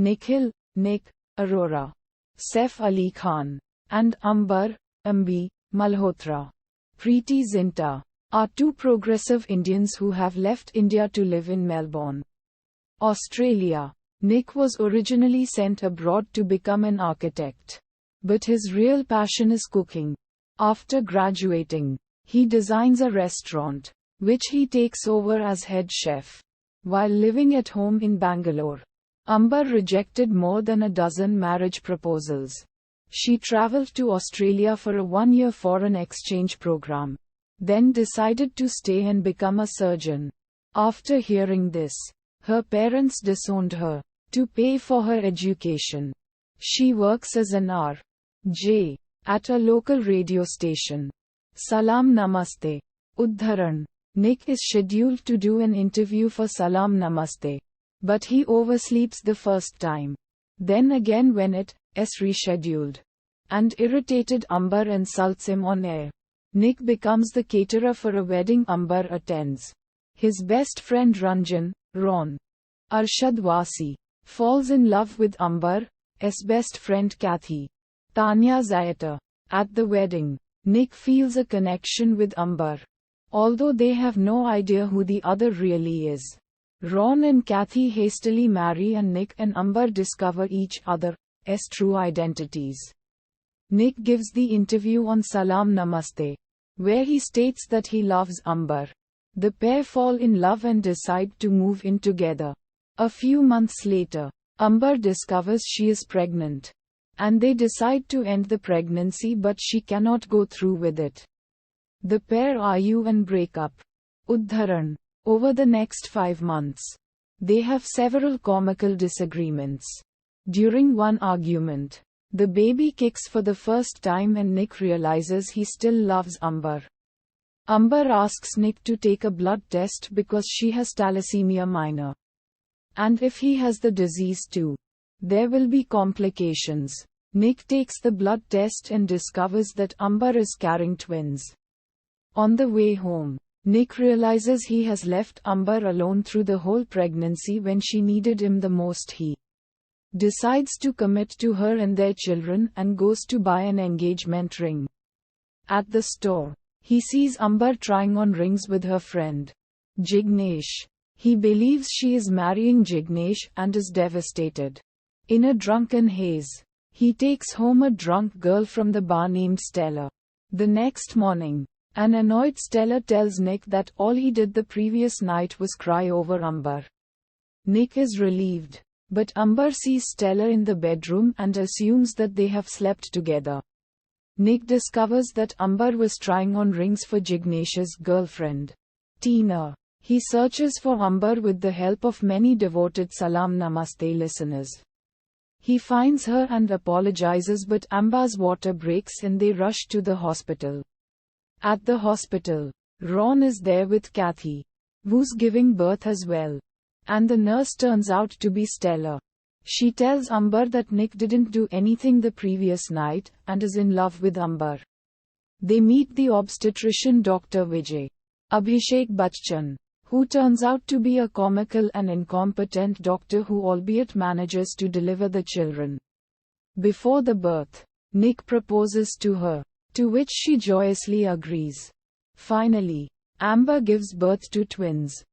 Nikhil, Nick, Arora, Saif Ali Khan, and Ambar, Ambi, Malhotra, Preity Zinta, are two progressive Indians who have left India to live in Melbourne, Australia. Nick was originally sent abroad to become an architect, but his real passion is cooking. After graduating, he designs a restaurant, which he takes over as head chef. While living at home in Bangalore, Ambar rejected more than a dozen marriage proposals. She traveled to Australia for a one-year foreign exchange program, then decided to stay and become a surgeon. After hearing this, her parents disowned her to pay for her education. She works as an R.J. at a local radio station. Salaam Namaste. Udharan. Nick is scheduled to do an interview for Salaam Namaste, but he oversleeps the first time. Then again when it is rescheduled, and irritated Ambar insults him on air. Nick becomes the caterer for a wedding Ambar attends. His best friend Ranjan, Ron Arshadwasi, falls in love with Ambar's best friend Catchy, Tanya Zayata. At the wedding, Nick feels a connection with Ambar, although they have no idea who the other really is. Ron and Catchy hastily marry and Nick and Ambar discover each other's true identities. Nick gives the interview on Salaam Namaste, where he states that he loves Ambar. The pair fall in love and decide to move in together. A few months later, Ambar discovers she is pregnant, and they decide to end the pregnancy, but she cannot go through with it. The pair argue and break up. Udharan. Over the next 5 months, they have several comical disagreements. During one argument, the baby kicks for the first time and Nick realizes he still loves Ambar. Ambar asks Nick to take a blood test because she has thalassemia minor, and if he has the disease too, there will be complications. Nick takes the blood test and discovers that Ambar is carrying twins. On the way home, Nick realizes he has left Ambar alone through the whole pregnancy when she needed him the most. He decides to commit to her and their children and goes to buy an engagement ring. At the store, he sees Ambar trying on rings with her friend Jignesh. He believes she is marrying Jignesh and is devastated. In a drunken haze, he takes home a drunk girl from the bar named Stella. The next morning, an annoyed Stella tells Nick that all he did the previous night was cry over Ambar. Nick is relieved, but Ambar sees Stella in the bedroom and assumes that they have slept together. Nick discovers that Ambar was trying on rings for Jignesh's girlfriend, Tina. He searches for Ambar with the help of many devoted Salaam Namaste listeners. He finds her and apologizes, but Ambar's water breaks and they rush to the hospital. At the hospital, Ron is there with Catchy, who's giving birth as well. And the nurse turns out to be Stella. She tells Ambar that Nick didn't do anything the previous night and is in love with Ambar. They meet the obstetrician Dr. Vijay Abhishek Bachchan, who turns out to be a comical and incompetent doctor who albeit manages to deliver the children. Before the birth, Nick proposes to her, to which she joyously agrees. Finally, Amber gives birth to twins.